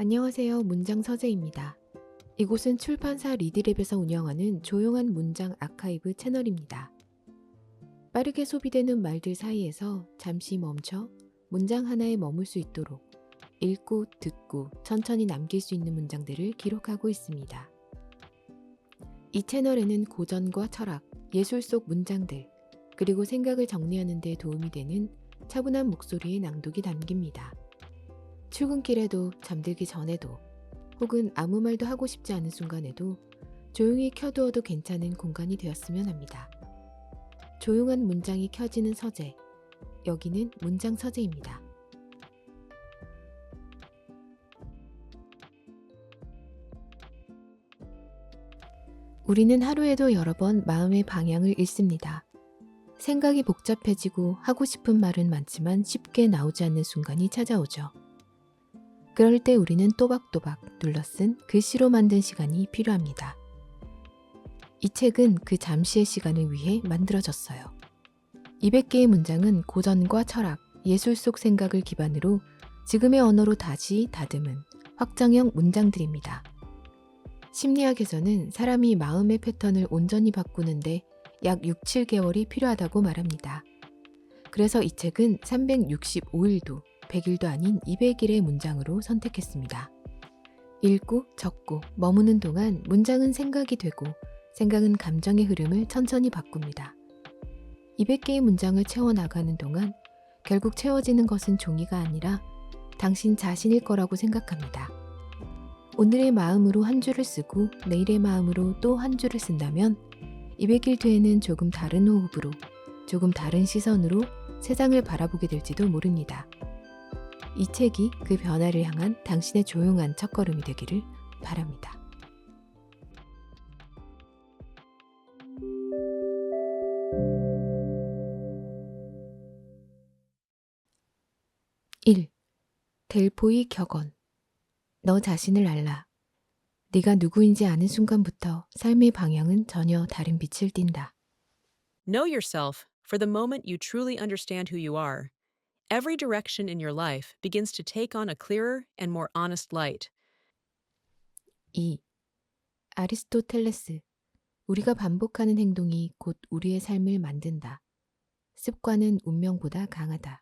안녕하세요. 문장 서재입니다. 이곳은 출판사 리드랩에서 운영하는 조용한 문장 아카이브 채널입니다. 빠르게 소비되는 말들 사이에서 잠시 멈춰 문장 하나에 머물 수 있도록 읽고 듣고 천천히 남길 수 있는 문장들을 기록하고 있습니다. 이 채널에는 고전과 철학, 예술 속 문장들, 그리고 생각을 정리하는 데 도움이 되는 차분한 목소리의 낭독이 담깁니다. 출근길에도 잠들기 전에도 혹은 아무 말도 하고 싶지 않은 순간에도 조용히 켜두어도 괜찮은 공간이 되었으면 합니다. 조용한 문장이 켜지는 서재, 여기는 문장 서재입니다. 우리는 하루에도 여러 번 마음의 방향을 잃습니다. 생각이 복잡해지고 하고 싶은 말은 많지만 쉽게 나오지 않는 순간이 찾아오죠. 그럴 때 우리는 또박또박 눌러쓴 글씨로 만든 시간이 필요합니다. 이 책은 그 잠시의 시간을 위해 만들어졌어요. 200개의 문장은 고전과 철학, 예술 속 생각을 기반으로 지금의 언어로 다시 다듬은 확장형 문장들입니다. 심리학에서는 사람이 마음의 패턴을 온전히 바꾸는데 약 6, 7개월이 필요하다고 말합니다. 그래서 이 책은 365일도 100일도 아닌 200일의 문장으로 선택했습니다. 읽고 적고 머무는 동안 문장은 생각이 되고 생각은 감정의 흐름을 천천히 바꿉니다. 200개의 문장을 채워나가는 동안 결국 채워지는 것은 종이가 아니라 당신 자신일 거라고 생각합니다. 오늘의 마음으로 한 줄을 쓰고 내일의 마음으로 또 한 줄을 쓴다면 200일 뒤에는 조금 다른 호흡으로, 조금 다른 시선으로 세상을 바라보게 될지도 모릅니다. 이 책이 그 변화를 향한 당신의 조용한 첫걸음이 되기를 바랍니다. (1) 델포이 격언. 너 자신을 알라. 네가 누구인지 아는 순간부터 삶의 방향은 전혀 다른 빛을 띈다. Know yourself for the moment you truly understand who you are. Every direction in your life begins to take on a clearer and more honest light. 2. 아리스토텔레스. 우리가 반복하는 행동이 곧 우리의 삶을 만든다. 습관은 운명보다 강하다.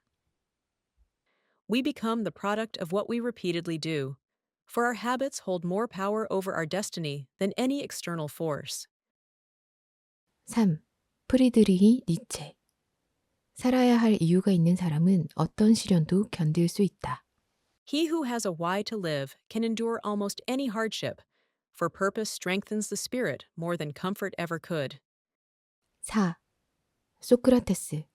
We become the product of what we repeatedly do, for our habits hold more power over our destiny than any external force. 3. 프리드리히 니체. 살아야 할 이유가 있는 사람은 어떤 시련도 견딜 수 있다. He who has a why to live can endure almost any hardship, for purpose strengthens the spirit more than comfort ever could. 4. 소크라테스.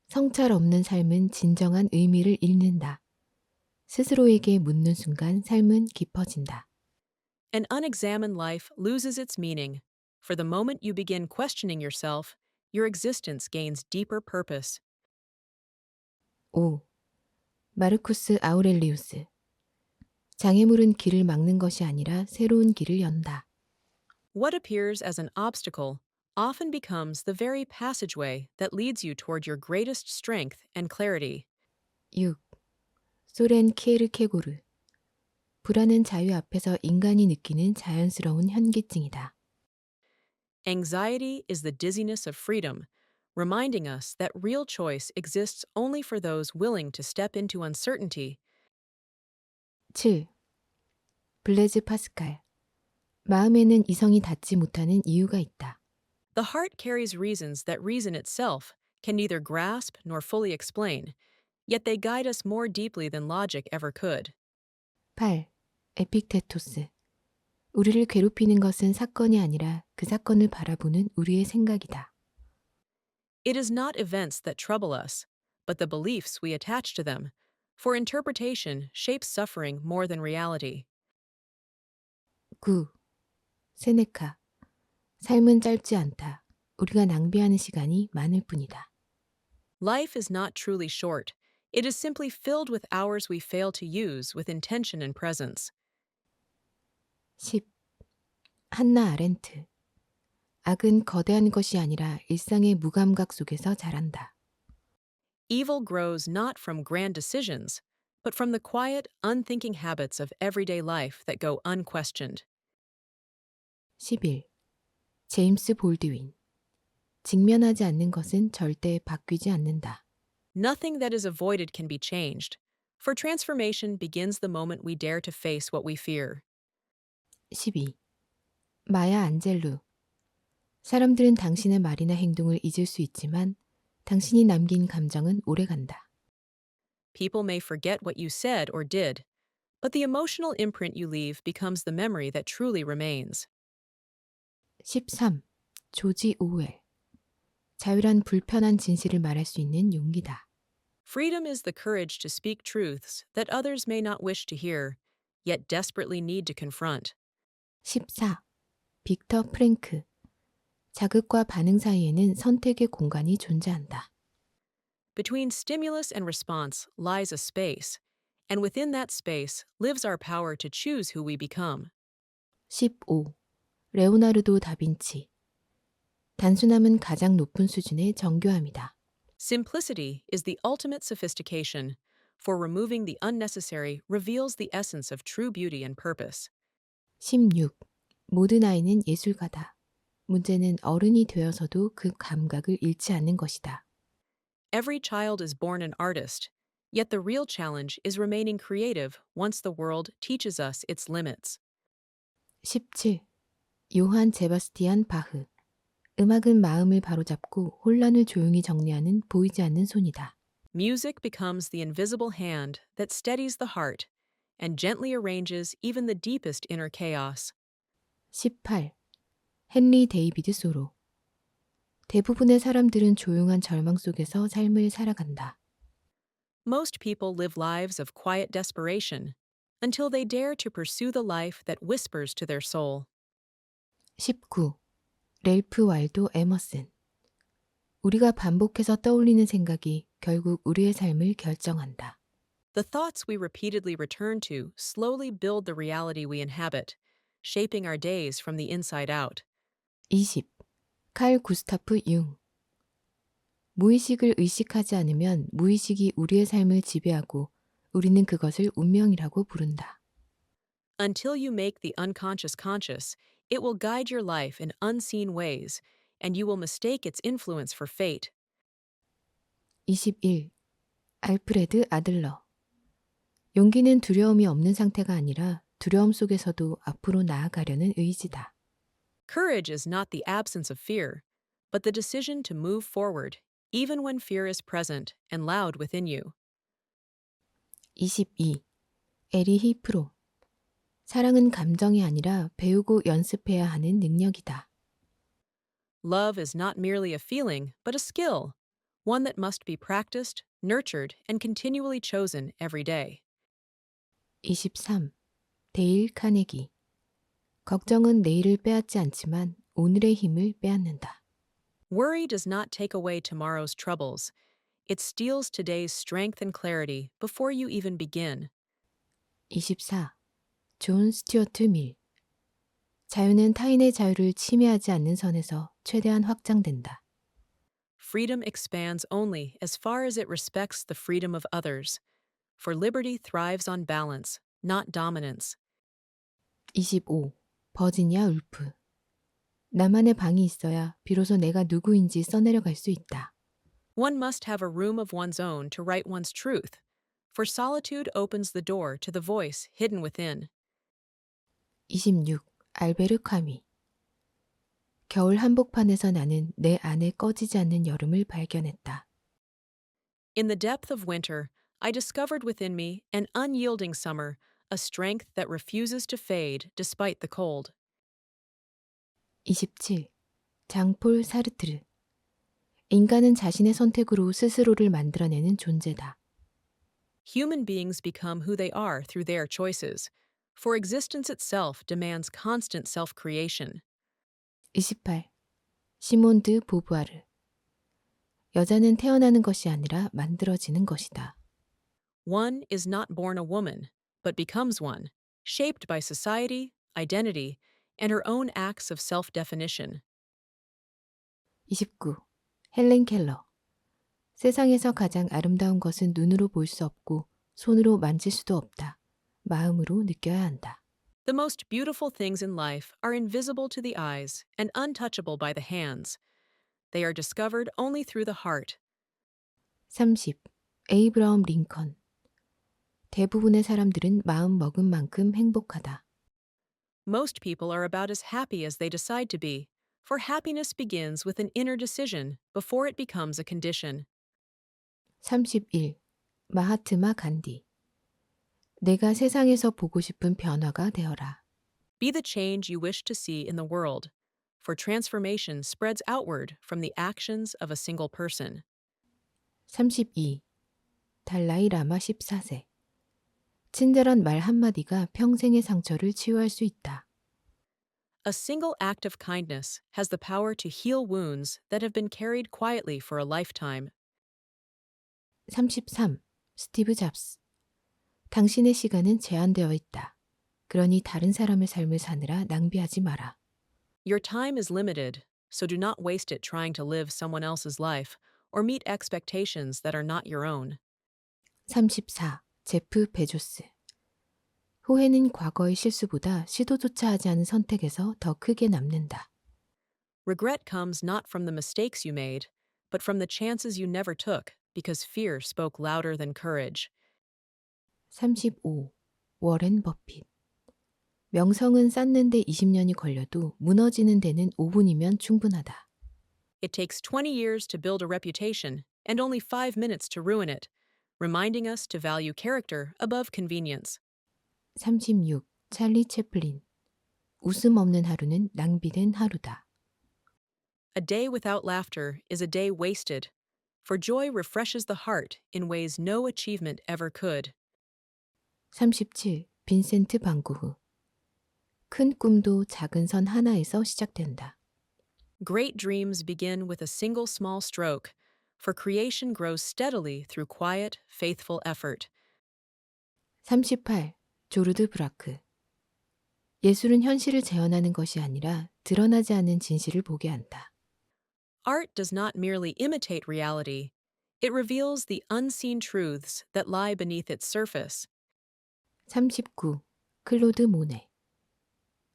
성찰 없는 삶은 진정한 의미를 잃는다. 스스로에게 묻는 순간 삶은 깊어진다. An unexamined life loses its meaning. For the moment you begin questioning yourself, your existence gains deeper purpose. 5. 마르쿠스 아우렐리우스. 장애물은 길을 막는 것이 아니라 새로운 길을 연다. What appears as an obstacle often becomes the very passageway that leads you toward your greatest strength and clarity. 6. 소렌 키에르케고르. 불안은 자유 앞에서 인간이 느끼는 자연스러운 현기증이다. Anxiety is the dizziness of freedom, reminding us that real choice exists only for those willing to step into uncertainty. 7. 블레즈 파스칼. 마음에는 이성이 닿지 못하는 이유가 있다. The heart carries reasons that reason itself can neither grasp nor fully explain, yet they guide us more deeply than logic ever could. 8. 에픽테토스. 우리를 괴롭히는 것은 사건이 아니라 그 사건을 바라보는 우리의 생각이다. It is not events that trouble us, but the beliefs we attach to them, for interpretation shapes suffering more than reality. 9. 세네카. 삶은 짧지 않다. 우리가 낭비하는 시간이 많을 뿐이다. Life is not truly short. It is simply filled with hours we fail to use with intention and presence. 10. 한나 아렌트. 악은 거대한 것이 아니라 일상의 무감각 속에서 자란다. Evil grows not from grand decisions, but from the quiet, unthinking habits of everyday life that go unquestioned. 11. 제임스 볼드윈. 직면하지 않는 것은 절대 바뀌지 않는다. Nothing that is avoided can be changed, for transformation begins the moment we dare to face what we fear. 12. 마야 안젤루. 사람들은 당신의 말이나 행동을 잊을 수 있지만 당신이 남긴 감정은 오래간다. People may forget what you said or did, but the emotional imprint you leave becomes the memory that truly remains. 13. 조지 오웰. 자유란 불편한 진실을 말할 수 있는 용기다. Freedom is the courage to speak truths that others may not wish to hear, yet desperately need to confront. 14. 빅터 프랭크. 자극과 반응 사이에는 선택의 공간이 존재한다. Between stimulus and response lies a space, and within that space lives our power to choose who we become. 15. 레오나르도 다빈치. 단순함은 가장 높은 수준의 정교함이다. Simplicity is the ultimate sophistication, for removing the unnecessary reveals the essence of true beauty and purpose. 16. 모든 아이는 예술가다. 문제는 어른이 되어서도 그 감각을 잃지 않는 것이다. Every child is born an artist, yet the real challenge is remaining creative once the world teaches us its limits. 17. 요한 제바스티안 바흐. 음악은 마음을 바로잡고 혼란을 조용히 정리하는 보이지 않는 손이다. Music becomes the invisible hand that steadies the heart and gently arranges even the deepest inner chaos. 18. 헨리 데이비드 소로. 대부분의 사람들은 조용한 절망 속에서 삶을 살아간다. Most people live lives of quiet desperation until they dare to pursue the life that whispers to their soul. 19. 렐프 왈도 에머슨. 우리가 반복해서 떠올리는 생각이 결국 우리의 삶을 결정한다. The thoughts we repeatedly return to slowly build the reality we inhabit, shaping our days from the inside out. 20. 칼 구스타프 융. 무의식을 의식하지 않으면 무의식이 우리의 삶을 지배하고 우리는 그것을 운명이라고 부른다. Until you make the unconscious conscious, it will guide your life in unseen ways, and you will mistake its influence for fate. 21. 알프레드 아들러. 용기는 두려움이 없는 상태가 아니라 두려움 속에서도 앞으로 나아가려는 의지다. Courage is not the absence of fear, but the decision to move forward, even when fear is present and loud within you. 22. 에리히 프롬. 사랑은 감정이 아니라 배우고 연습해야 하는 능력이다. Love is not merely a feeling, but a skill, one that must be practiced, nurtured, and continually chosen every day. 23. 데일 카네기. 걱정은 내일을 빼앗지 않지만 오늘의 힘을 빼앗는다. Worry does not take away tomorrow's troubles. It steals today's strength and clarity before you even begin. 24. 존 스튜어트 밀. 자유는 타인의 자유를 침해하지 않는 선에서 최대한 확장된다. Freedom expands only as far as it respects the freedom of others, for liberty thrives on balance, not dominance. 25. 버지니아 울프. 나만의 방이 있어야 비로소 내가 누구인지 써내려갈 수 있다. One must have a room of one's own to write one's truth, for solitude opens the door to the voice hidden within. 26. 알베르 카미. 겨울 한복판에서 나는 내 안에 꺼지지 않는 여름을 발견했다. In the depth of winter, I discovered within me an unyielding summer, a strength that refuses to fade despite the cold. 27. 장폴 사르트르. 인간은 자신의 선택으로 스스로를 만들어내는 존재다. Human beings become who they are through their choices, for existence itself demands constant self-creation. 28. 시몬 드 보부아르. 여자는 태어나는 것이 아니라 만들어지는 것이다. One is not born a woman, but becomes one, shaped by society, identity, and her own acts of self-definition. 29. 헬렌 켈러. 세상에서 가장 아름다운 것은 눈으로 볼 수 없고 손으로 만질 수도 없다. 마음으로 느껴야 한다. The most beautiful things in life are invisible to the eyes and untouchable by the hands. They are discovered only through the heart. 30. 에이브라함 링컨. 대부분의 사람들은 마음 먹은 만큼 행복하다. Most people are about as happy as they decide to be, for happiness begins with an inner decision before it becomes a condition. 31. 마하트마 간디. 내가 세상에서 보고 싶은 변화가 되어라. Be the change you wish to see in the world, for transformation spreads outward from the actions of a single person. 32. 달라이 라마 14세. 친절한 말 한마디가 평생의 상처를 치유할 수 있다. A single act of kindness has the power to heal wounds that have been carried quietly for a lifetime. 33. 스티브 잡스. 당신의 시간은 제한되어 있다. 그러니 다른 사람의 삶을 사느라 낭비하지 마라. Your time is limited, so do not waste it trying to live someone else's life or meet expectations that are not your own. 34. 제프 베조스. 후회는 과거의 실수보다 시도조차 하지 않은 선택에서 더 크게 남는다. Regret comes not from the mistakes you made, but from the chances you never took because fear spoke louder than courage. 35. 워렌 버핏. 명성은 쌓는데 20년이 걸려도 무너지는 데는 5분이면 충분하다. It takes 20 years to build a reputation and only 5 minutes to ruin it, reminding us to value character above convenience. 36. 찰리 채플린. 웃음 없는 하루는 낭비된 하루다. A day without laughter is a day wasted, for joy refreshes the heart in ways no achievement ever could. 37. 빈센트 반 고흐. 큰 꿈도 작은 선 하나에서 시작된다. Great dreams begin with a single small stroke, for creation grows steadily through quiet, faithful effort. 38. 조르드 브라크. 예술은 현실을 재현하는 것이 아니라 드러나지 않은 진실을 보게 한다. Art does not merely imitate reality, it reveals the unseen truths that lie beneath its surface. 39. 클로드 모네.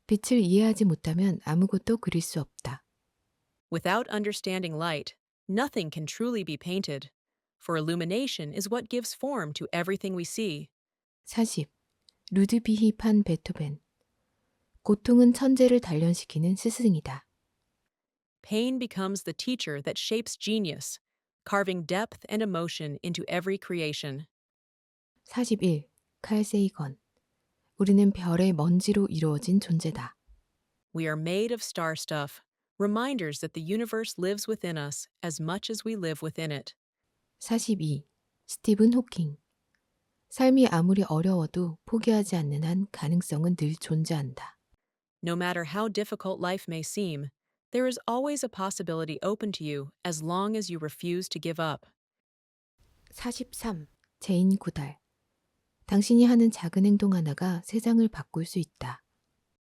빛을 이해하지 못하면 아무것도 그릴 수 없다. Without understanding light, nothing can truly be painted, for illumination is what gives form to everything we see. 40. 루드비히 판 베토벤. 고통은 천재를 단련시키는 스승이다. Pain becomes the teacher that shapes genius, carving depth and emotion into every creation. 41. 칼 세이건. 우리는 별의 먼지로 이루어진 존재다. We are made of star stuff, reminders that the universe lives within us as much as we live within it. 42. 스티븐 호킹. 삶이 아무리 어려워도 포기하지 않는 한 가능성은 늘 존재한다. No matter how difficult life may seem, there is always a possibility open to you as long as you refuse to give up. 43. 제인 구달. 당신이 하는 작은 행동 하나가 세상을 바꿀 수 있다.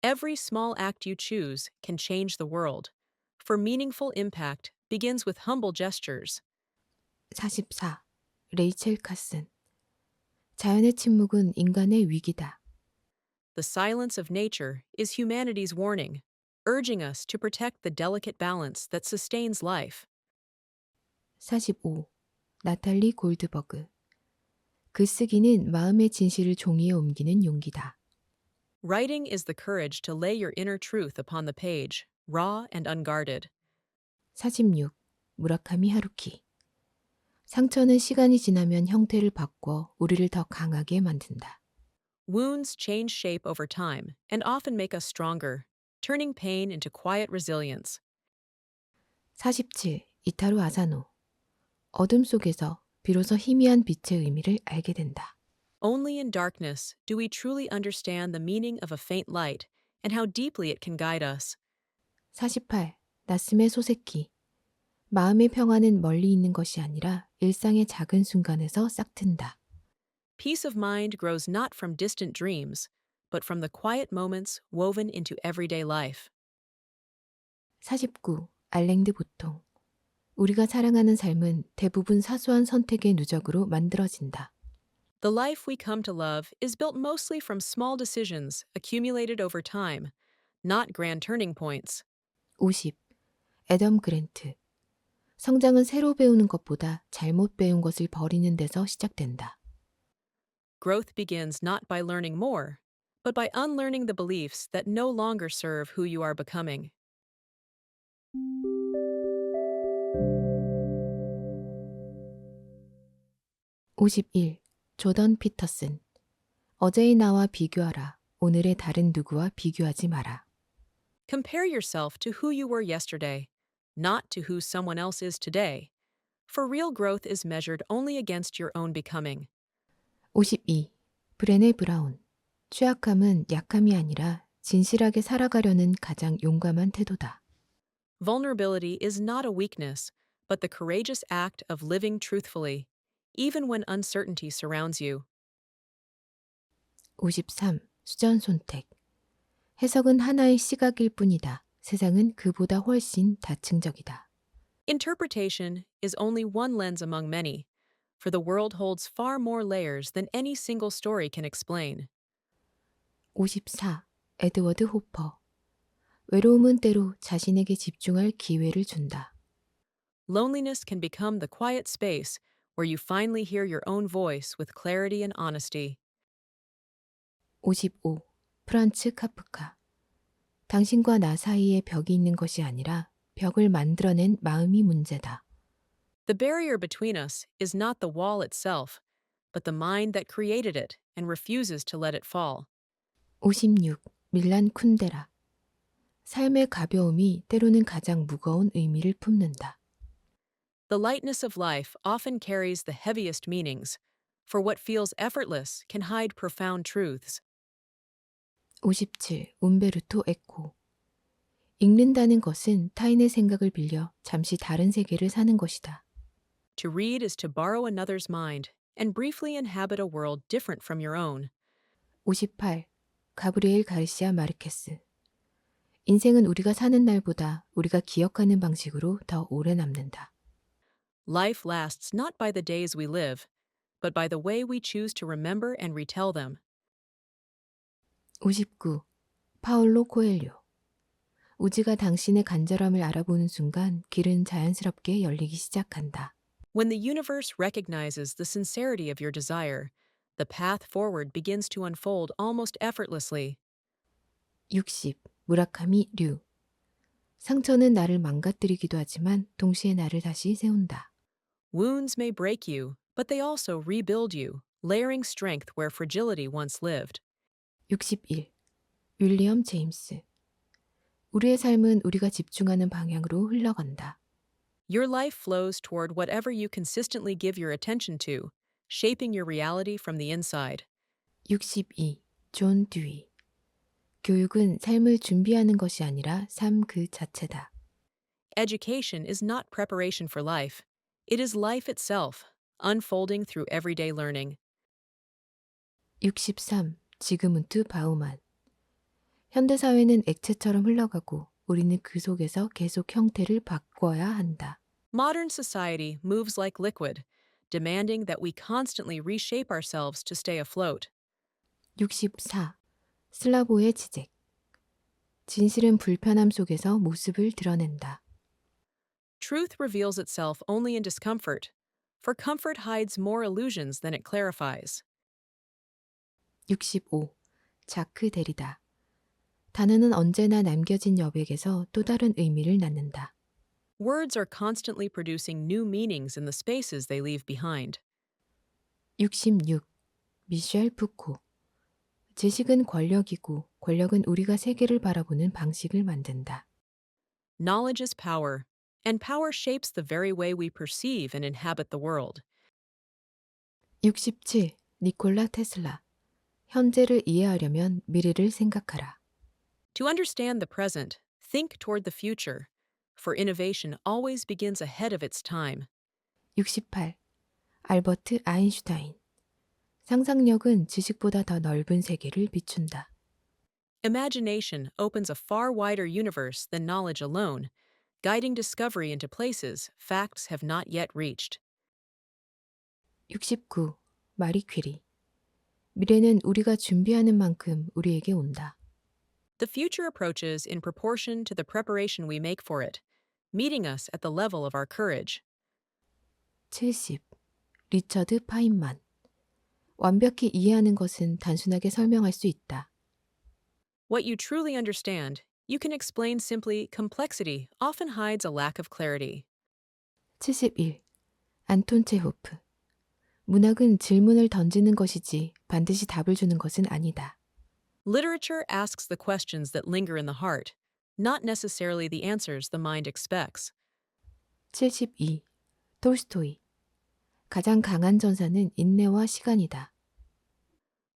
Every small act you choose can change the world, for meaningful impact begins with humble gestures. 44. 레이첼 카슨. 자연의 침묵은 인간의 위기다. The silence of nature is humanity's warning, urging us to protect the delicate balance that sustains life. 45. 나탈리 골드버그. 글쓰기는 마음의 진실을 종이에 옮기는 용기다. Writing is the courage to lay your inner truth upon the page, raw and unguarded. 46. 무라카미 하루키. 상처는 시간이 지나면 형태를 바꿔 우리를 더 강하게 만든다. Wounds change shape over time and often make us stronger, turning pain into quiet resilience. 47. 이타루 아사노. 어둠 속에서 비로소 희미한 빛의 의미를 알게 된다. Only in darkness do we truly understand the meaning of a faint light and how deeply it can guide us. 48. 나스메 소세키. 마음의 평화는 멀리 있는 것이 아니라 일상의 작은 순간에서 싹튼다. Peace of mind grows not from distant dreams, but from the quiet moments woven into everyday life. 49. 알랭드 보통. 우리가 사랑하는 삶은 대부분 사소한 선택의 누적으로 만들어진다. The life we come to love is built mostly from small decisions accumulated over time, not grand turning points. 50. 애덤 그랜트. 성장은 새로 배우는 것보다 잘못 배운 것을 버리는 데서 시작된다. Growth begins not by learning more, but by unlearning the beliefs that no longer serve who you are becoming. 51. 조던 피터슨. 어제의 나와 비교하라. 오늘의 다른 누구와 비교하지 마라. Compare yourself to who you were yesterday, not to who someone else is today. For real growth is measured only against your own becoming. 52. 브레네 브라운. 취약함은 약함이 아니라 진실하게 살아가려는 가장 용감한 태도다. Vulnerability is not a weakness, but the courageous act of living truthfully, even when uncertainty surrounds you. 53. 수전 손택. 해석은 하나의 시각일 뿐이다. 세상은 그보다 훨씬 다층적이다. Interpretation is only one lens among many, for the world holds far more layers than any single story can explain. 54. 에드워드 호퍼. 외로움은 때로 자신에게 집중할 기회를 준다. Loneliness can become the quiet space where you finally hear your own voice with clarity and honesty. 55. 프란츠 카프카. 당신과 나 사이에 벽이 있는 것이 아니라 벽을 만들어낸 마음이 문제다. The barrier between us is not the wall itself, but the mind that created it and refuses to let it fall. 56. 밀란 쿤데라. 삶의 가벼움이 때로는 가장 무거운 의미를 품는다. The lightness of life often carries the heaviest meanings, for what feels effortless can hide profound truths. 57. 움베르토 에코. 읽는다는 것은 타인의 생각을 빌려 잠시 다른 세계를 사는 것이다. To read is to borrow another's mind and briefly inhabit a world different from your own. 58. 가브리엘 가르시아 마르케스. 인생은 우리가 사는 날보다 우리가 기억하는 방식으로 더 오래 남는다. Life lasts not by the days we live, but by the way we choose to remember and retell them. 59. 파울로 코엘료. 우지가 당신의 간절함을 알아보는 순간 길은 자연스럽게 열리기 시작한다. When the universe recognizes the sincerity of your desire, the path forward begins to unfold almost effortlessly. 60. 무라카미 류. 상처는 나를 망가뜨리기도 하지만 동시에 나를 다시 세운다. Wounds may break you, but they also rebuild you, layering strength where fragility once lived. 61. 윌리엄 제임스. 우리의 삶은 우리가 집중하는 방향으로 흘러간다. Your life flows toward whatever you consistently give your attention to, shaping your reality from the inside. 62. 존 듀이. 교육은 삶을 준비하는 것이 아니라 삶 그 자체다. Education is not preparation for life. It is life itself, unfolding through everyday learning. 63. 지그문트 바우만. 현대사회는 액체처럼 흘러가고 우리는 그 속에서 계속 형태를 바꿔야 한다. Modern society moves like liquid, demanding that we constantly reshape ourselves to stay afloat. 64. 슬라보의 지적. 진실은 불편함 속에서 모습을 드러낸다. Truth reveals itself only in discomfort, for comfort hides more illusions than it clarifies. 65. 자크 데리다. 단어는 언제나 남겨진 여백에서 또 다른 의미를 낳는다. Words are constantly producing new meanings in the spaces they leave behind. 66. 미셸 푸코. 지식은 권력이고 권력은 우리가 세계를 바라보는 방식을 만든다. Knowledge is power, and power shapes the very way we perceive and inhabit the world. 67. 니콜라 테슬라. 현재를 이해하려면 미래를 생각하라. To understand the present, think toward the future, for innovation always begins ahead of its time. 68. 알버트 아인슈타인. 상상력은 지식보다 더 넓은 세계를 비춘다. Imagination opens a far wider universe than knowledge alone, guiding discovery into places facts have not yet reached. 69. 마리 퀴리. 미래는 우리가 준비하는 만큼 우리에게 온다. The future approaches in proportion to the preparation we make for it, meeting us at the level of our courage. 70. 리처드 파인만. 완벽히 이해하는 것은 단순하게 설명할 수 있다. What you truly understand, you can explain simply. Complexity often hides a lack of clarity. 71. 안톤 체호프. 문학은 질문을 던지는 것이지 반드시 답을 주는 것은 아니다. Literature asks the questions that linger in the heart, not necessarily the answers the mind expects. 72. 톨스토이. 가장 강한 전사는 인내와 시간이다.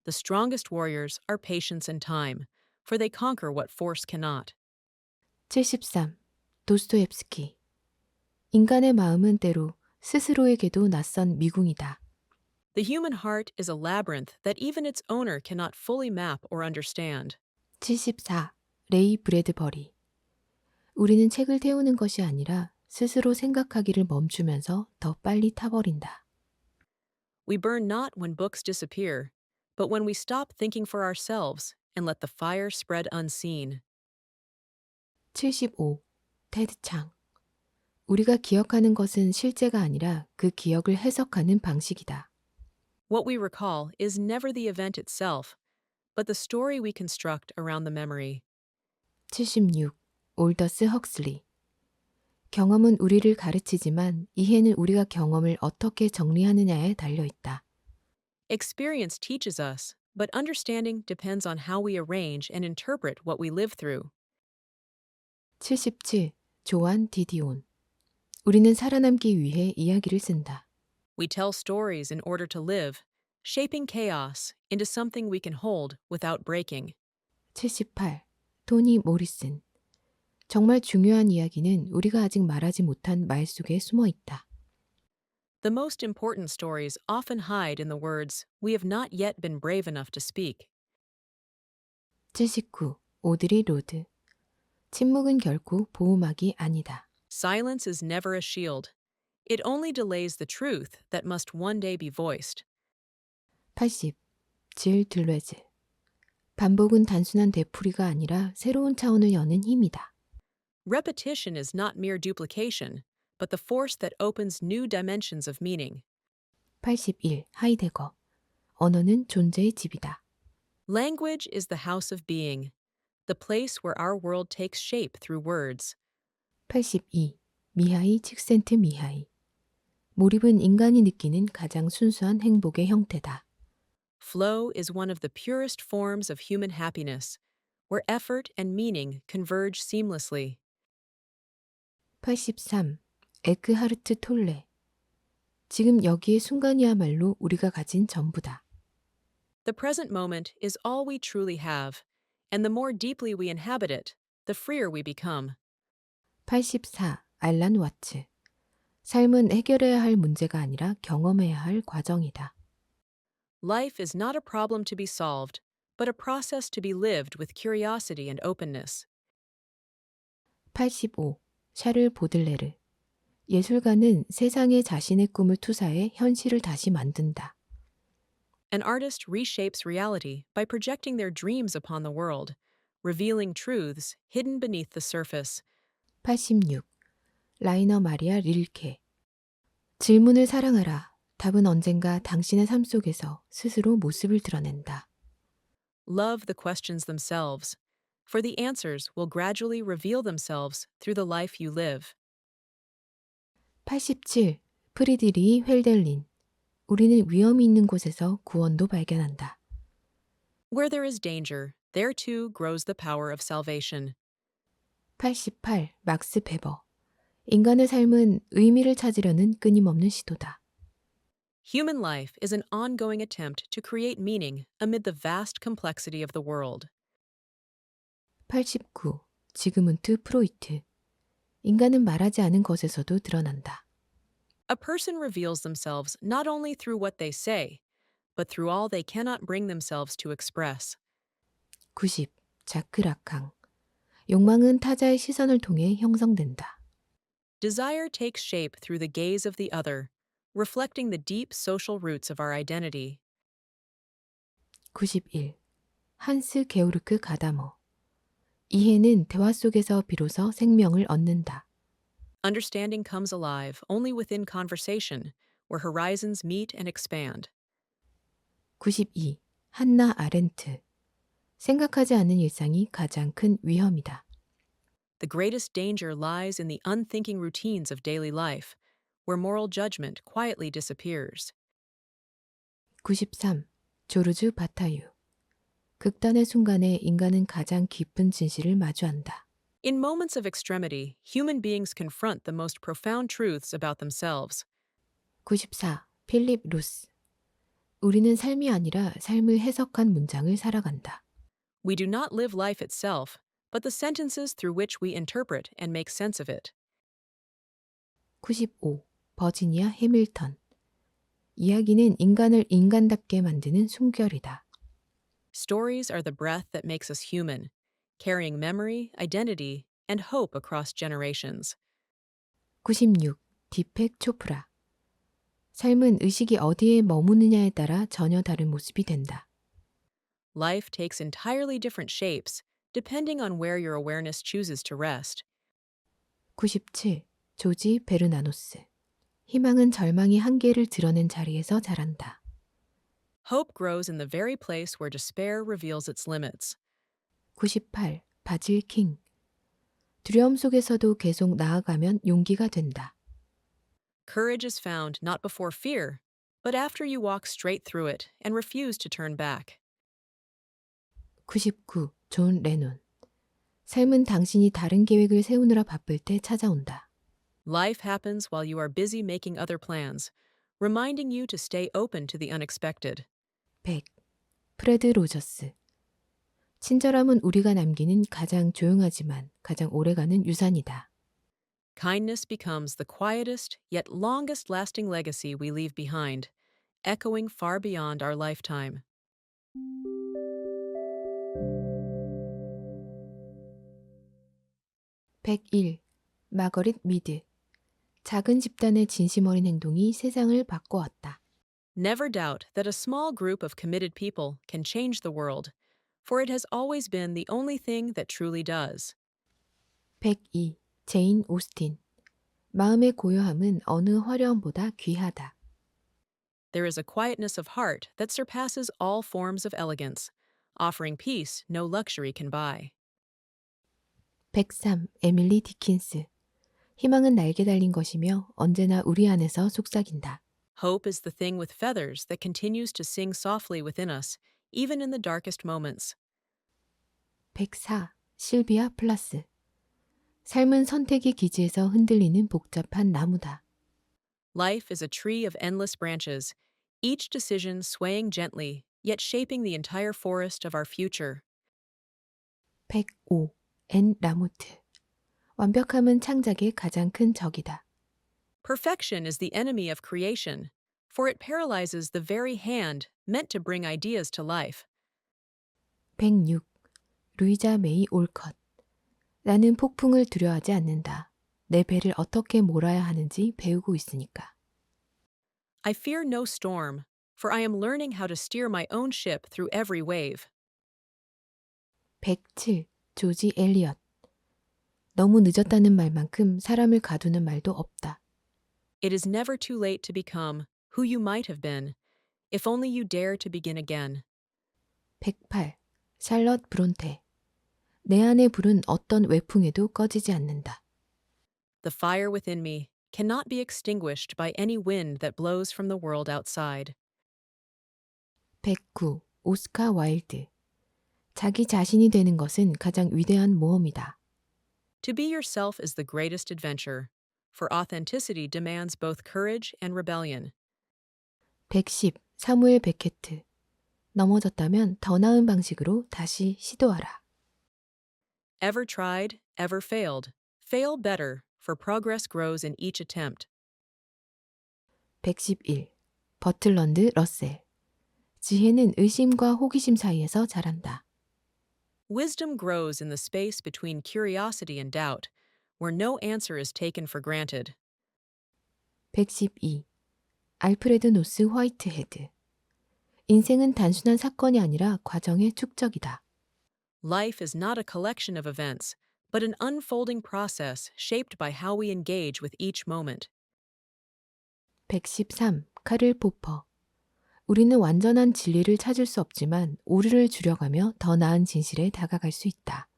The strongest warriors are patience and time, for they conquer what force cannot. 73. 도스토옙스키. 인간의 마음은 때로 스스로에게도 낯선 미궁이다. The human heart is a labyrinth that even its owner cannot fully map or understand. 74. 레이 브래드버리. 우리는 책을 태우는 것이 아니라 스스로 생각하기를 멈추면서 더 빨리 타버린다. We burn not when books disappear, but when we stop thinking for ourselves and let the fire spread unseen. 75. 테드 창. 우리가 기억하는 것은 실제가 아니라 그 기억을 해석하는 방식이다. What we recall is never the event itself, but the story we construct around the memory. 76. 올더스 헉슬리. 경험은 우리를 가르치지만 이해는 우리가 경험을 어떻게 정리하느냐에 달려 있다. Experience teaches us, but understanding depends on how we arrange and interpret what we live through. 77. 조안 디디온. 우리는 살아남기 위해 이야기를 쓴다. We tell stories in order to live, shaping chaos into something we can hold without breaking. 78. 토니 모리슨. 정말 중요한 이야기는 우리가 아직 말하지 못한 말 속에 숨어 있다. The most important stories often hide in the words we have not yet been brave enough to speak. 79. 오드리 로드. 침묵은 결코 보호막이 아니다. Silence is never a shield. It only delays the truth that must one day be voiced. 80. 질 들레즈. 반복은 단순한 되풀이가 아니라 새로운 차원을 여는 힘이다. Repetition is not mere duplication, but the force that opens new dimensions of meaning. 81. 하이데거. 언어는 존재의 집이다. Language is the house of being, the place where our world takes shape through words. 82. 미하이 칙센트 미하이. 몰입은 인간이 느끼는 가장 순수한 행복의 형태다. Flow is one of the purest forms of human happiness, where effort and meaning converge seamlessly. 83. 에크하르트 톨레. 지금 여기의 순간이야말로 우리가 가진 전부다. The present moment is all we truly have, and the more deeply we inhabit it, the freer we become. 84. 알란 와츠. 삶은 해결해야 할 문제가 아니라 경험해야 할 과정이다. Life is not a problem to be solved, but a process to be lived with curiosity and openness. 85. 샤를 보들레르. 예술가는 세상에 자신의 꿈을 투사해 현실을 다시 만든다. An artist reshapes reality by projecting their dreams upon the world, revealing truths hidden beneath the surface. 86. 라이너 마리아 릴케. 질문을 사랑하라. 답은 언젠가 당신의 삶 속에서 스스로 모습을 드러낸다. Love the questions themselves, for the answers will gradually reveal themselves through the life you live. 87. 프리드리히 헬델린. 우리는 위험이 있는 곳에서 구원도 발견한다. Where there is danger, there too grows the power of salvation. 88. 막스 베버. 인간의 삶은 의미를 찾으려는 끊임없는 시도다. Human life is an ongoing attempt to create meaning amid the vast complexity of the world. 89. 지그문트 프로이트. 인간은 말하지 않은 것에서도 드러난다. A person reveals themselves not only through what they say, but through all they cannot bring themselves to express. 90. 자크 라캉. 욕망은 타자의 시선을 통해 형성된다. Desire takes shape through the gaze of the other, reflecting the deep social roots of our identity. 91. 한스 게오르크 가다머. 이해는 대화 속에서 비로소 생명을 얻는다. Understanding comes alive only within conversation, where horizons meet and expand. 92. 한나 아렌트. 생각하지 않은 일상이 가장 큰 위험이다. The greatest danger lies in the unthinking routines of daily life, where moral judgment quietly disappears. 93. 조르주 바타유. 극단의 순간에 인간은 가장 깊은 진실을 마주한다. In moments of extremity, human beings confront the most profound truths about themselves. 94. 필립 루스. 우리는 삶이 아니라 삶을 해석한 문장을 살아간다. We do not live life itself, but the sentences through which we interpret and make sense of it. 95. 버지니아 해밀턴. 이야기는 인간을 인간답게 만드는 숨결이다. Stories are the breath that makes us human, carrying memory, identity, and hope across generations. 96. 디펙 초프라. 삶은 의식이 어디에 머무느냐에 따라 전혀 다른 모습이 된다. Life takes entirely different shapes, depending on where your awareness chooses to rest. 97. 조지 베르나노스. 희망은 절망이 한계를 드러낸 자리에서 자란다. Hope grows in the very place where despair reveals its limits. 98. 바질 킹. 두려움 속에서도 계속 나아가면 용기가 된다. Courage is found not before fear, but after you walk straight through it and refuse to turn back. 99. 존 레논. 삶은 당신이 다른 계획을 세우느라 바쁠 때 찾아온다. Life happens while you are busy making other plans, reminding you to stay open to the unexpected. 100. 프레드 로저스. 친절함은 우리가 남기는 가장 조용하지만 가장 오래가는 유산이다. Kindness becomes the quietest yet longest lasting legacy we leave behind, echoing far beyond our lifetime. 101. 마거릿 미드. 작은 집단의 진심 어린 행동이 세상을 바꿔왔다. Never doubt that a small group of committed people can change the world, for it has always been the only thing that truly does. 102. 제인 오스틴. 마음의 고요함은 어느 화려함보다 귀하다. There is a quietness of heart that surpasses all forms of elegance, offering peace no luxury can buy. 103. 에밀리 디킨스. 희망은 날개 달린 것이며 언제나 우리 안에서 속삭인다. Hope is the thing with feathers that continues to sing softly within us, even in the darkest moments. 104. 실비아 플라스. 삶은 선택의 기지에서 흔들리는 복잡한 나무다. Life is a tree of endless branches, each decision swaying gently, yet shaping the entire forest of our future. 105. 앤 라모트. 완벽함은 창작의 가장 큰 적이다. Perfection is the enemy of creation, for it paralyzes the very hand meant to bring ideas to life. 106. 루이자 메이 올컷. 나는 폭풍을 두려워하지 않는다. 내 배를 어떻게 몰아야 하는지 배우고 있으니까. I fear no storm, for I am learning how to steer my own ship through every wave. 107. 조지 엘리엇. 너무 늦었다는 말만큼 사람을 가두는 말도 없다. It is never too late to become who you might have been, if only you dare to begin again. 108. 샬럿 브론테. 내 안의 불은 어떤 외풍에도 꺼지지 않는다. The fire within me cannot be extinguished by any wind that blows from the world outside. 109. 오스카 와일드. 자기 자신이 되는 것은 가장 위대한 모험이다. To be yourself is the greatest adventure, for authenticity demands both courage and rebellion. 110. 사무엘 베케트. 넘어졌다면 더 나은 방식으로 다시 시도하라. Ever tried, ever failed. Fail better, for progress grows in each attempt. 111. 버틀런드 러셀. 지혜는 의심과 호기심 사이에서 자란다. Wisdom grows in the space between curiosity and doubt, where no answer is taken for granted. 112. 알프레드 노스 화이트헤드. 인생은 단순한 사건이 아니라 과정의 축적이다. Life is not a collection of events, but an unfolding process shaped by how we engage with each moment. 113. 카를 포퍼. 우리는 완전한 진리를 찾을 수 없지만 오류를 줄여가며 더 나은 진실에 다가갈 수 있다.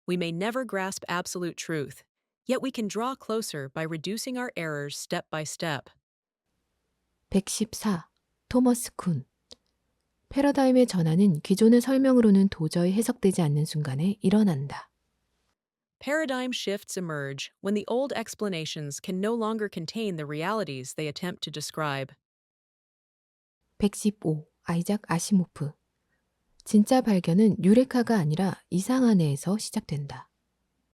We may never grasp absolute truth, yet we can draw closer by reducing our errors step by step. 114. 토머스 쿤. 패러다임의 전환은 기존의 설명으로는 도저히 해석되지 않는 순간에 일어난다. Paradigm shifts emerge when the old explanations can no longer contain the realities they attempt to describe. 115. 아이작 아시모프. 진짜 발견은 유레카가 아니라 이상한에에서 시작된다.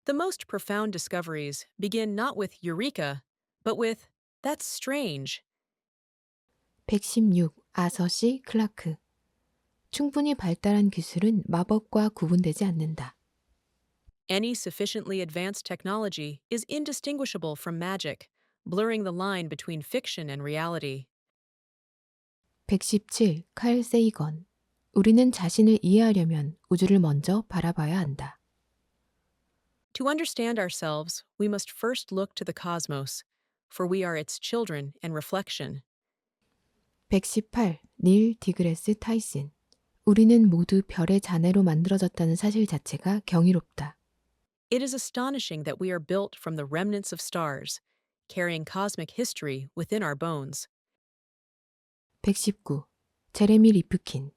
The most profound discoveries begin not with eureka, but with, that's strange. 116. 아서시 클라크. 충분히 발달한 기술은 마법과 구분되지 않는다. Any sufficiently advanced technology is indistinguishable from magic, blurring the line between fiction and reality. 117. 칼 세이건. 우리는 자신을 이해하려면 우주를 먼저 바라봐야 한다. To understand ourselves, we must first look to the cosmos, for we are its children and reflection. 118. 닐 디그레스 타이슨. 우리는 모두 별의 자네로 만들어졌다는 사실 자체가 경이롭다. It is astonishing that we are built from the remnants of stars, carrying cosmic history within our bones. 119. 제레미 리프킨.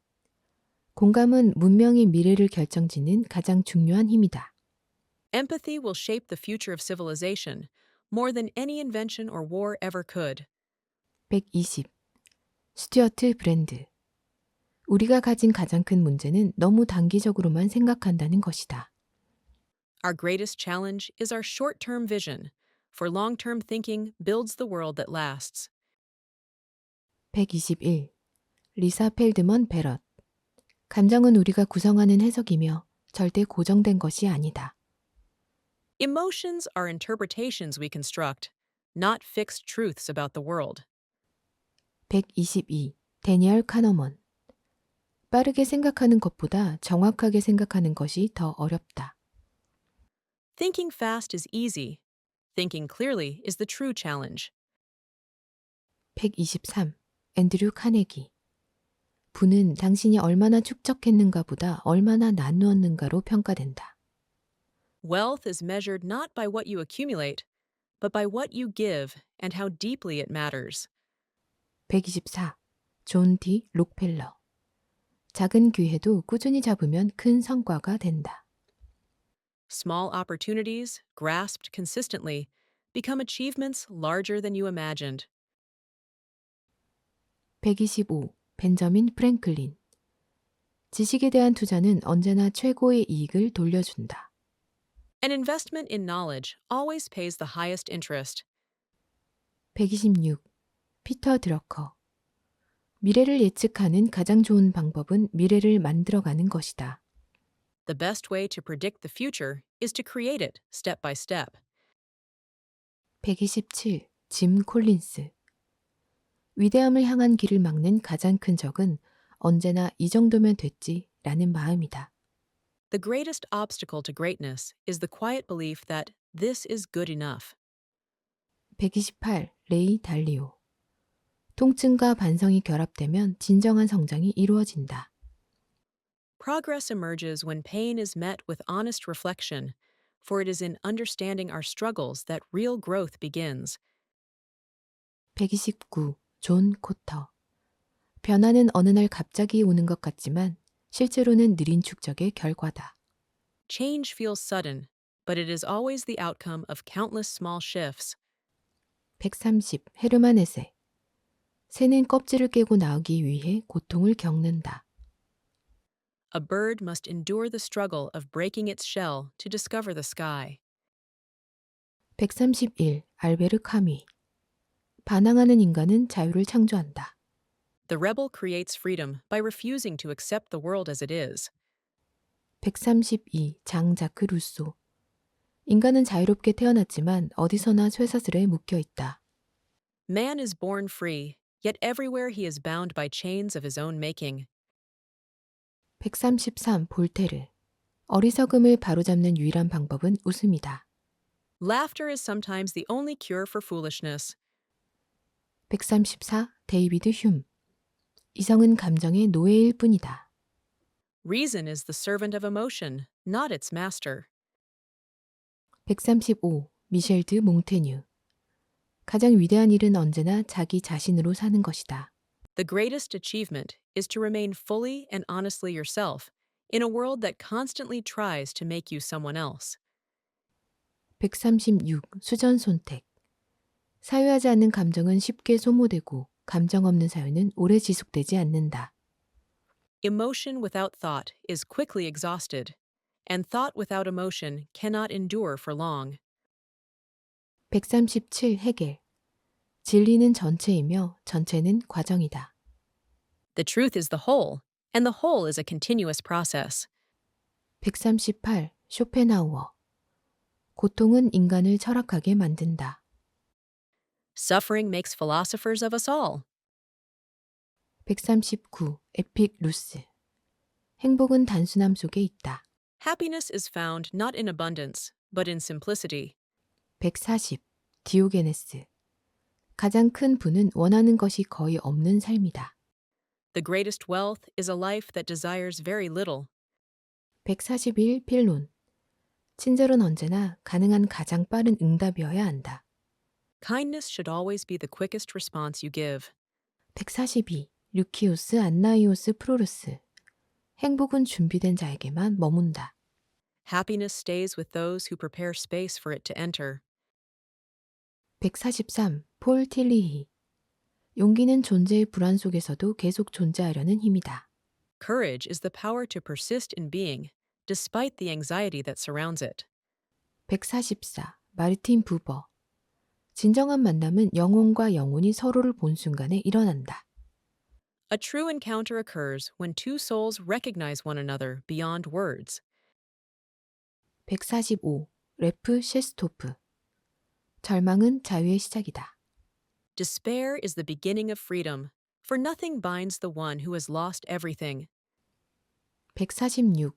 공감은 문명의 미래를 결정짓는 가장 중요한 힘이다. Empathy will shape the future of civilization more than any invention or war ever could. 120. 스튜어트 브랜드. 우리가 가진 가장 큰 문제는 너무 단기적으로만 생각한다는 것이다. Our greatest challenge is our short-term vision, for long-term thinking builds the world that lasts. 121. 리사 펠드먼 베럿. 감정은 우리가 구성하는 해석이며 절대 고정된 것이 아니다. Emotions are interpretations we construct, not fixed truths about the world. 122. 데니얼 카너먼. 빠르게 생각하는 것보다 정확하게 생각하는 것이 더 어렵다. Thinking fast is easy. Thinking clearly is the true challenge. 123. 앤드류 카네기. 부는 당신이 얼마나 축적했는가 보다 얼마나 나누었는가로 평가된다. Wealth is measured not by what you accumulate, but by what you give and how deeply it matters. 124. 존 디 록펠러. 작은 기회도 꾸준히 잡으면 큰 성과가 된다. Small opportunities, grasped consistently, become achievements larger than you imagined. 125. 벤저민 프랭클린. 지식에 대한 투자는 언제나 최고의 이익을 돌려준다. An investment in knowledge always pays the highest interest. 126. 피터 드러커. 미래를 예측하는 가장 좋은 방법은 미래를 만들어가는 것이다. The best way to predict the future is to create it step by step. 127. 짐 콜린스. 위대함을 향한 길을 막는 가장 큰 적은 언제나 이 정도면 됐지 라는 마음이다. The greatest obstacle to greatness is the quiet belief that this is good enough. 128. 레이 달리오. 통증과 반성이 결합되면 진정한 성장이 이루어진다. Progress emerges when pain is met with honest reflection, for it is in understanding our struggles that real growth begins. 129. 존 코터. 변화는 어느 날 갑자기 오는 것 같지만 실제로는 느린 축적의 결과다. Change feels sudden, but it is always the outcome of countless small shifts. 130. 헤르만 헤세. 새는 껍질을 깨고 나오기 위해 고통을 겪는다. A bird must endure the struggle of breaking its shell to discover the sky. 131. 알베르 카미. 반항하는 인간은 자유를 창조한다. The rebel creates freedom by refusing to accept the world as it is. 132. 장 자크 루소. 인간은 자유롭게 태어났지만 어디서나 쇠사슬에 묶여 있다. Man is born free, yet everywhere he is bound by chains of his own making. 133. 볼테르. 어리석음을 바로잡는 유일한 방법은 웃음이다. Laughter is sometimes the only cure for foolishness. 134. 데이비드 휴մ. 이성은 감정의 노예일 뿐이다. Reason is the servant of emotion, not its master. 135. 미셸 드 몽테뉴. 가장 위대한 일은 언제나 자기 자신으로 사는 것이다. The greatest achievement is to remain fully and honestly yourself in a world that constantly tries to make you someone else. 136. 수전 손택. 사유하지 않는 감정은 쉽게 소모되고 감정 없는 사유는 오래 지속되지 않는다. Emotion without thought is quickly exhausted, and thought without emotion cannot endure for long. 137. 해겔. 진리는 전체이며 전체는 과정이다. The truth is the whole, and the whole is a continuous process. 138. 쇼펜하우어. 고통은 인간을 철학하게 만든다. Suffering makes philosophers of us all. 139. 에픽 루스. 행복은 단순함 속에 있다. Happiness is found not in abundance, but in simplicity. 140. 디오게네스. 가장 큰 부는 원하는 것이 거의 없는 삶이다. The greatest wealth is a life that desires very little. 141. 필론. 친절은 언제나 가능한 가장 빠른 응답이어야 한다. Kindness should always be the quickest response you give. 142. 류키우스 안나이오스 프로루스. 행복은 준비된 자에게만 머문다. Happiness stays with those who prepare space for it to enter. 143. 폴 틸리히. 용기는 존재의 불안 속에서도 계속 존재하려는 힘이다. Courage is the power to persist in being, despite the anxiety that surrounds it. 144. 마르틴 부버. 진정한 만남은 영혼과 영혼이 서로를 본 순간에 일어난다. A true encounter occurs when two souls recognize one another beyond words. 145. 레프 셰스토프. 절망은 자유의 시작이다. Despair is the beginning of freedom, for nothing binds the one who has lost everything. 146.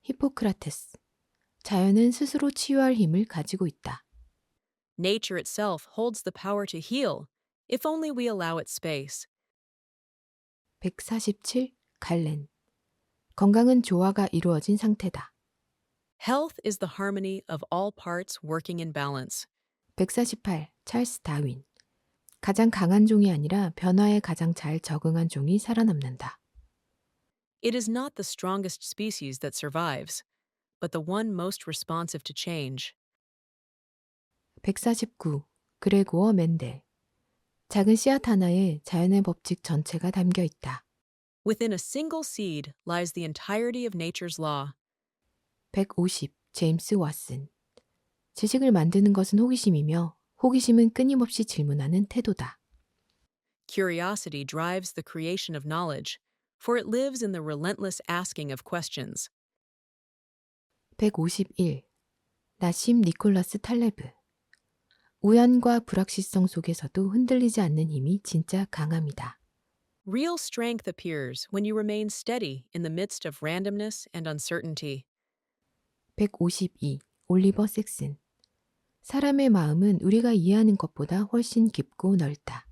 히포크라테스. 자연은 스스로 치유할 힘을 가지고 있다. Nature itself holds the power to heal, if only we allow it space. 147. 갈렌. 건강은 조화가 이루어진 상태다. Health is the harmony of all parts working in balance. 148. 찰스 다윈. 가장 강한 종이 아니라 변화에 가장 잘 적응한 종이 살아남는다. It is not the strongest species that survives, but the one most responsive to change. 149. 그레고어 맨델. 작은 씨앗 하나에 자연의 법칙 전체가 담겨 있다. Within a single seed lies the entirety of nature's law. 150. 제임스 왓슨. 지식을 만드는 것은 호기심이며 호기심은 끊임없이 질문하는 태도다. Curiosity drives the creation of knowledge, for it lives in the relentless asking of questions. 151. 나심 니콜라스 탈레브. 우연과 불확실성 속에서도 흔들리지 않는 힘이 진짜 강함이다. Real strength appears when you remain steady in the midst of randomness and uncertainty. 152. 올리버 섹슨. 사람의 마음은 우리가 이해하는 것보다 훨씬 깊고 넓다.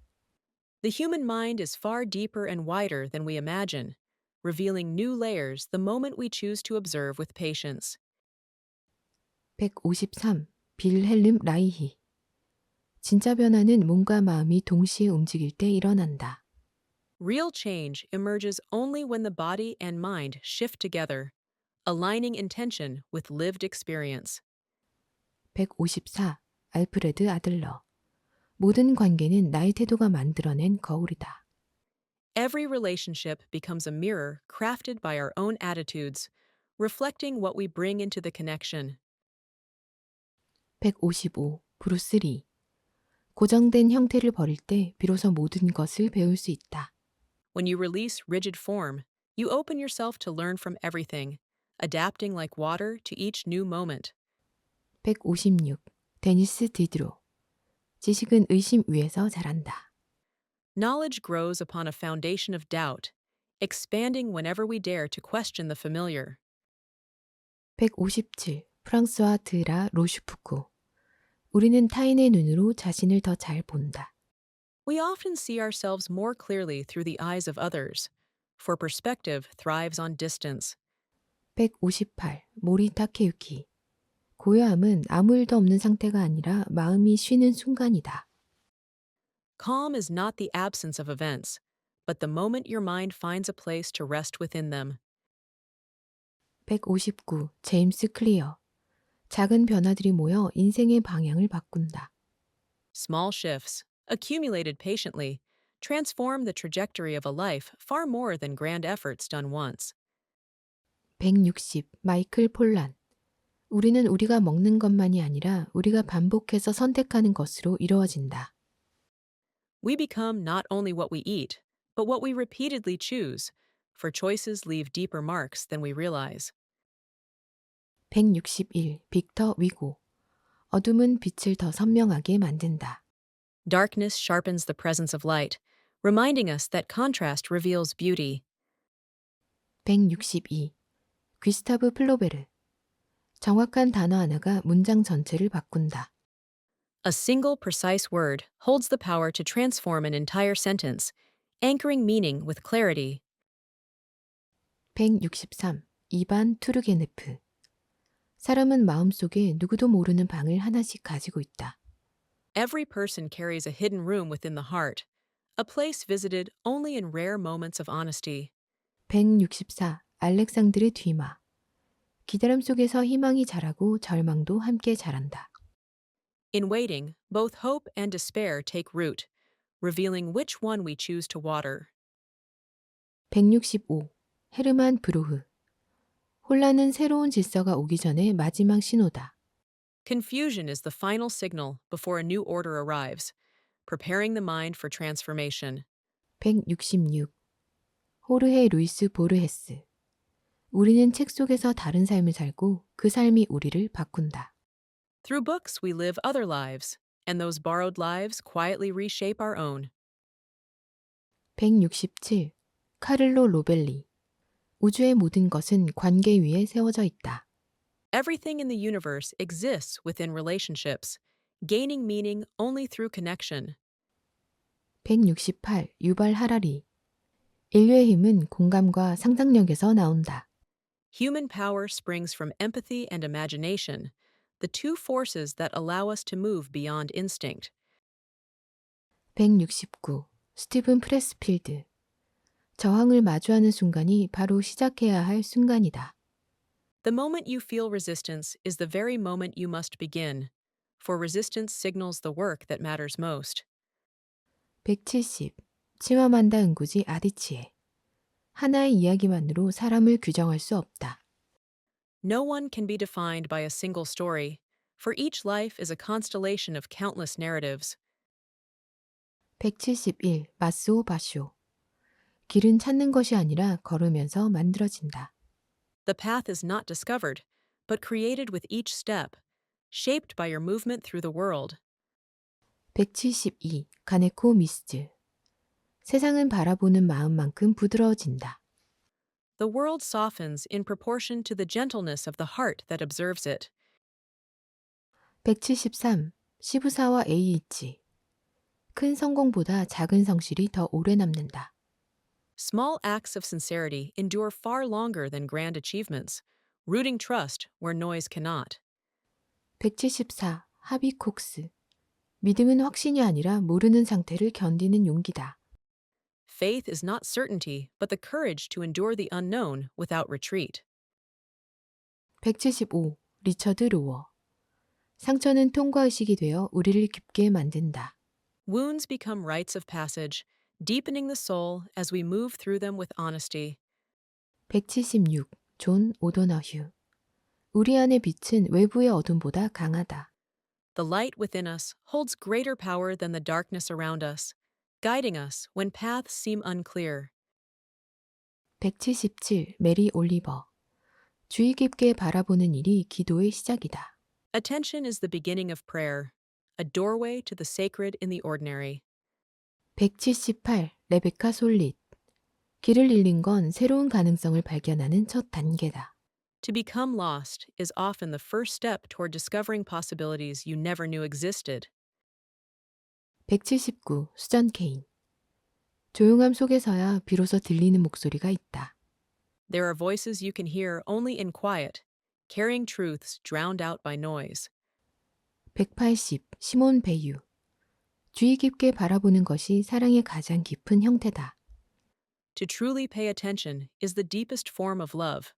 The human mind is far deeper and wider than we imagine, revealing new layers the moment we choose to observe with patience. 153. 빌헬름 라이히. 진짜 변화는 몸과 마음이 동시에 움직일 때 일어난다. Real change emerges only when the body and mind shift together, aligning intention with lived experience. 154. 알프레드 아들러. 모든 관계는 나의 태도가 만들어낸 거울이다. Every relationship becomes a mirror crafted by our own attitudes, reflecting what we bring into the connection. 155. 브루스 리. 고정된 형태를 버릴 때 비로소 모든 것을 배울 수 있다. When you release rigid form, you open yourself to learn from everything, adapting like water to each new moment. 156. 데니스 디드로. 지식은 의심 위에서 자란다. Knowledge grows upon a foundation of doubt, expanding whenever we dare to question the familiar. 157. 프랑스와 드라 로슈푸코. 우리는 타인의 눈으로 자신을 더 잘 본다. We often see ourselves more clearly through the eyes of others, for perspective thrives on distance. 158. 모리 타케유키. 고요함은 아무 일도 없는 상태가 아니라 마음이 쉬는 순간이다. Calm is not the absence of events, but the moment your mind finds a place to rest within them. 159. 제임스 클리어. 작은 변화들이 모여 인생의 방향을 바꾼다. Small shifts, accumulated patiently, transform the trajectory of a life far more than grand efforts done once. 160. 마이클 폴란. 우리는 우리가 먹는 것만이 아니라 우리가 반복해서 선택하는 것으로 이루어진다. We become not only what we eat, but what we repeatedly choose, for choices leave deeper marks than we realize. 161. 빅터 위고. 어둠은 빛을 더 선명하게 만든다. Darkness sharpens the presence of light, reminding us that contrast reveals beauty. 162. 귀스타브 플로베르. 정확한 단어 하나가 문장 전체를 바꾼다. A single precise word holds the power to transform an entire sentence, anchoring meaning with clarity. 163. 이반 투르게네프. 사람은 마음속에 누구도 모르는 방을 하나씩 가지고 있다. Every person carries a hidden room within the heart, a place visited only in rare moments of honesty. 164. 알렉산드르 뒤마. 기다림 속에서 희망이 자라고 절망도 함께 자란다. In waiting, both hope and despair take root, revealing which one we choose to water. 165. 헤르만 브로흐. 혼란은 새로운 질서가 오기 전에 마지막 신호다. Confusion is the final signal before a new order arrives, preparing the mind for transformation. 166. 호르헤 루이스 보르헤스. 우리는 책 속에서 다른 삶을 살고 그 삶이 우리를 바꾼다. Through books, we live other lives, and those borrowed lives quietly reshape our own. 167. 카를로 로벨리. 우주의 모든 것은 관계 위에 세워져 있다. Everything in the universe exists within relationships, gaining meaning only through connection. 168. 유발 하라리. 인류의 힘은 공감과 상상력에서 나온다. Human power springs from empathy and imagination, the two forces that allow us to move beyond instinct. 169. 스티븐 프레스필드. 저항을 마주하는 순간이 바로 시작해야 할 순간이다. The moment you feel resistance is the very moment you must begin, for resistance signals the work that matters most. 170. 치마만다 응구지 아디치에. 하나의 이야기만으로 사람을 규정할 수 없다. No one can be defined by a single story, for each life is a constellation of countless narratives. 171. 마스오 바쇼. 길은 찾는 것이 아니라 걸으면서 만들어진다. The path is not discovered, but created with each step, shaped by your movement through the world. 172. 가네코 미스즈. 세상은 바라보는 마음만큼 부드러워진다. The world softens in proportion to the gentleness of the heart that observes it. 173. 시부사와 A이치. 큰 성공보다 작은 성실이 더 오래 남는다. Small acts of sincerity endure far longer than grand achievements, rooting trust where noise cannot. 174. 하비콕스. 믿음은 확신이 아니라 모르는 상태를 견디는 용기다. Faith is not certainty, but the courage to endure the unknown without retreat. 175. 리처드 로워. 상처는 통과의식이 되어 우리를 깊게 만든다. Wounds become rites of passage, deepening the soul as we move through them with honesty. 176. 존 오도너휴. 우리 안의 빛은 외부의 어둠보다 강하다. The light within us holds greater power than the darkness around us, guiding us when paths seem unclear. 177. 메리 올리버. 주의 깊게 바라보는 일이 기도의 시작이다. Attention is the beginning of prayer, a doorway to the sacred in the ordinary. 178. 레베카 솔릿. 길을 잃는 건 새로운 가능성을 발견하는 첫 단계다. To become lost is often the first step toward discovering possibilities you never knew existed. 179. 수전 케인. 조용함 속에서야 비로소 들리는 목소리가 있다. There are voices you can hear only in quiet, carrying truths drowned out by noise. 180. 시몬 베유. 주의 깊게 바라보는 것이 사랑의 가장 깊은 형태다. To truly pay attention is the deepest form of love,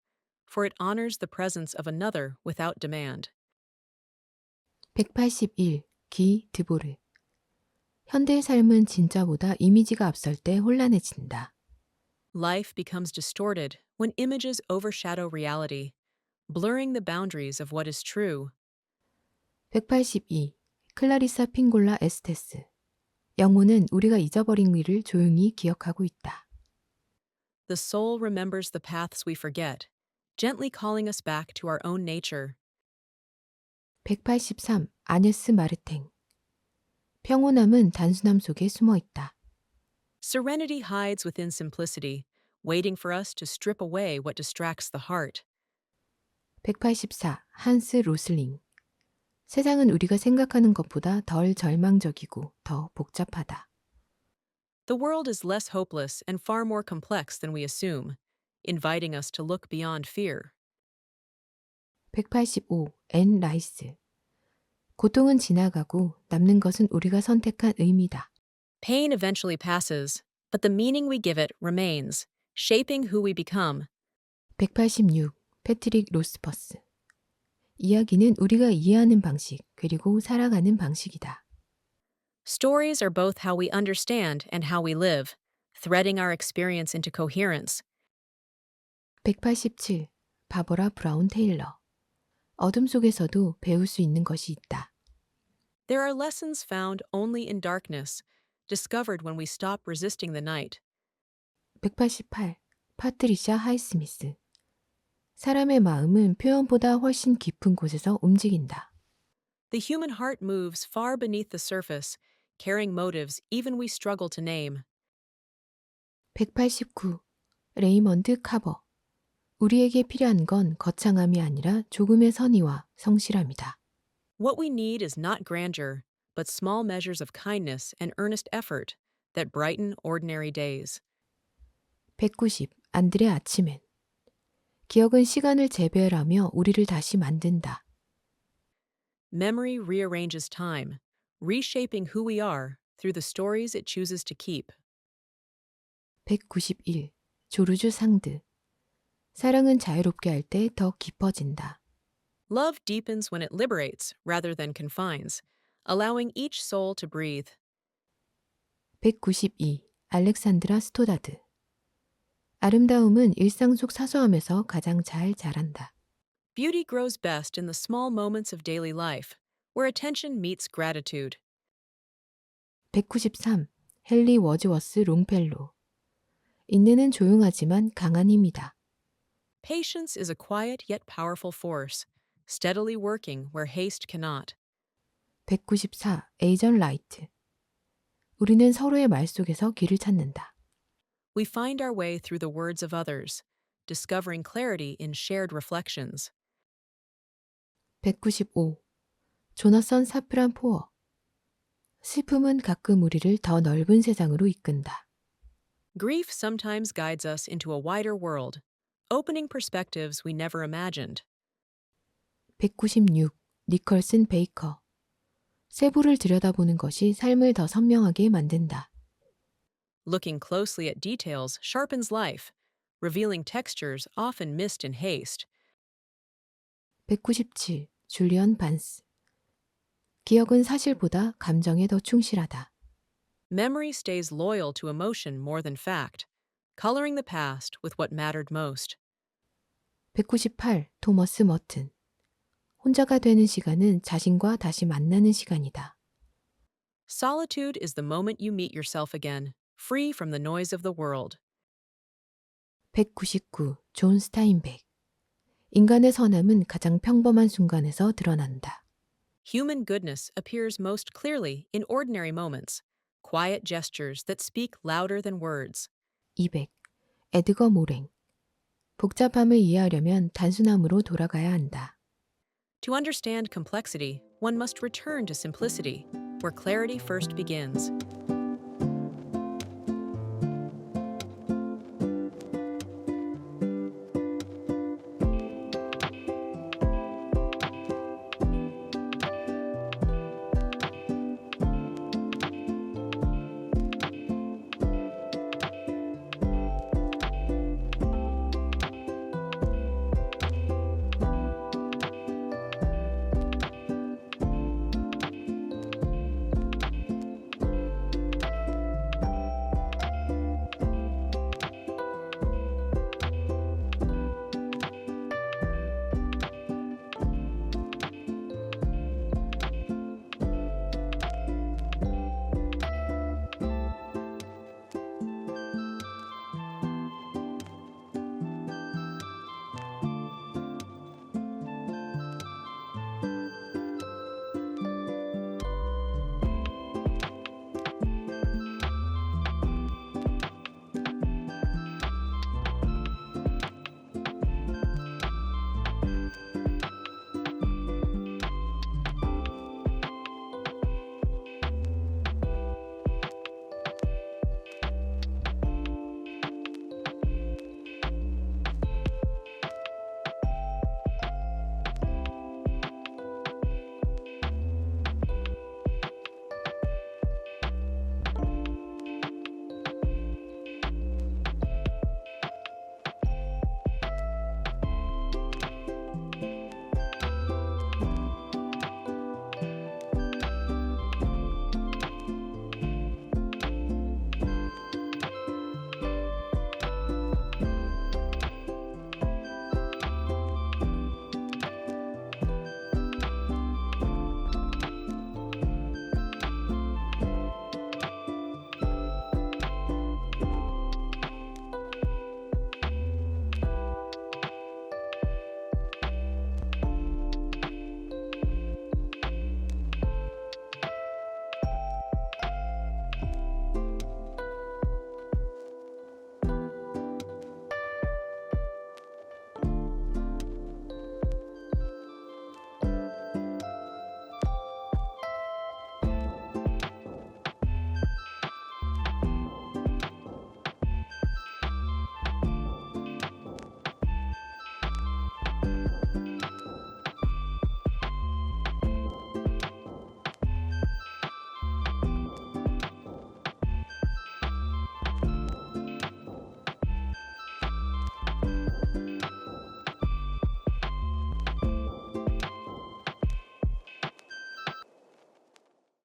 for it honors the presence of another without demand. 181. 기 드보르. 현대의 삶은 진짜보다 이미지가 앞설 때 혼란해진다. Life becomes distorted when images overshadow reality, blurring the boundaries of what is true. 182. 클라리사 핑골라 에스테스. 영혼은 우리가 잊어버린 일을 조용히 기억하고 있다. The soul remembers the paths we forget, gently calling us back to our own nature. 183. 아네스 마르탱. 평온함은 단순함 속에 숨어 있다. Serenity hides within simplicity, waiting for us to strip away what distracts the heart. 184. 한스 로슬링. 세상은 우리가 생각하는 것보다 덜 절망적이고 더 복잡하다. The world is less hopeless and far more complex than we assume, inviting us to look beyond fear. 185. 앤 라이스. 고통은 지나가고 남는 것은 우리가 선택한 의미다. Pain eventually passes, but the meaning we give it remains, shaping who we become. 186. 패트릭 로스퍼스. 이야기는 우리가 이해하는 방식, 그리고 살아가는 방식이다. Stories are both how we understand and how we live, threading our experience into coherence. 187. 바버라 브라운 테일러. 어둠 속에서도 배울 수 있는 것이 있다. There are lessons found only in darkness, discovered when we stop resisting the night. 188. 파트리샤 하이스미스. 사람의 마음은 표현보다 훨씬 깊은 곳에서 움직인다. The human heart moves far beneath the surface, carrying motives even we struggle to name. 189. 레이먼드 카버. 우리에게 필요한 건 거창함이 아니라 조금의 선의와 성실함이다. What we need is not grandeur, but small measures of kindness and earnest effort that brighten ordinary days. 190. 안드레 아치맨. 기억은 시간을 재배하며 우리를 다시 만든다. Memory rearranges time, reshaping who we are through the stories it chooses to keep. 191. 조르주 상드. 사랑은 자유롭게 할 때 더 깊어진다. Love deepens when it liberates rather than confines, allowing each soul to breathe. 192. 알렉산드라 스토다드. 아름다움은 일상 속 사소함에서 가장 잘 자란다. Beauty grows best in the small moments of daily life, where attention meets gratitude. 193. 헨리 워즈워스 롱펠로. 인내는 조용하지만 강한 힘이다. Patience is a quiet yet powerful force, steadily working where haste cannot. 194. 에이전 라이트. 우리는 서로의 말 속에서 길을 찾는다. We find our way through the words of others, discovering clarity in shared reflections. 195. 조나선 사프란 포어. 슬픔은 가끔 우리를 더 넓은 세상으로 이끈다. Grief sometimes guides us into a wider world, opening perspectives we never imagined. 196. 니컬슨 베이커. 세부를 들여다보는 것이 삶을 더 선명하게 만든다. Looking closely at details sharpens life, revealing textures often missed in haste. 197. 줄리언 반스. 기억은 사실보다 감정에 더 충실하다. Memory stays loyal to emotion more than fact, coloring the past with what mattered most. 198. 토머스 머튼. 혼자가 되는 시간은 자신과 다시 만나는 시간이다. Solitude is the moment you meet yourself again, free from the noise of the world. 199. 존 스타인백. 인간의 선함은 가장 평범한 순간에서 드러난다. Human goodness appears most clearly in ordinary moments, quiet gestures that speak louder than words. 200. 에드거 모랭. 복잡함을 이해하려면 단순함으로 돌아가야 한다. To understand complexity, one must return to simplicity, where clarity first begins.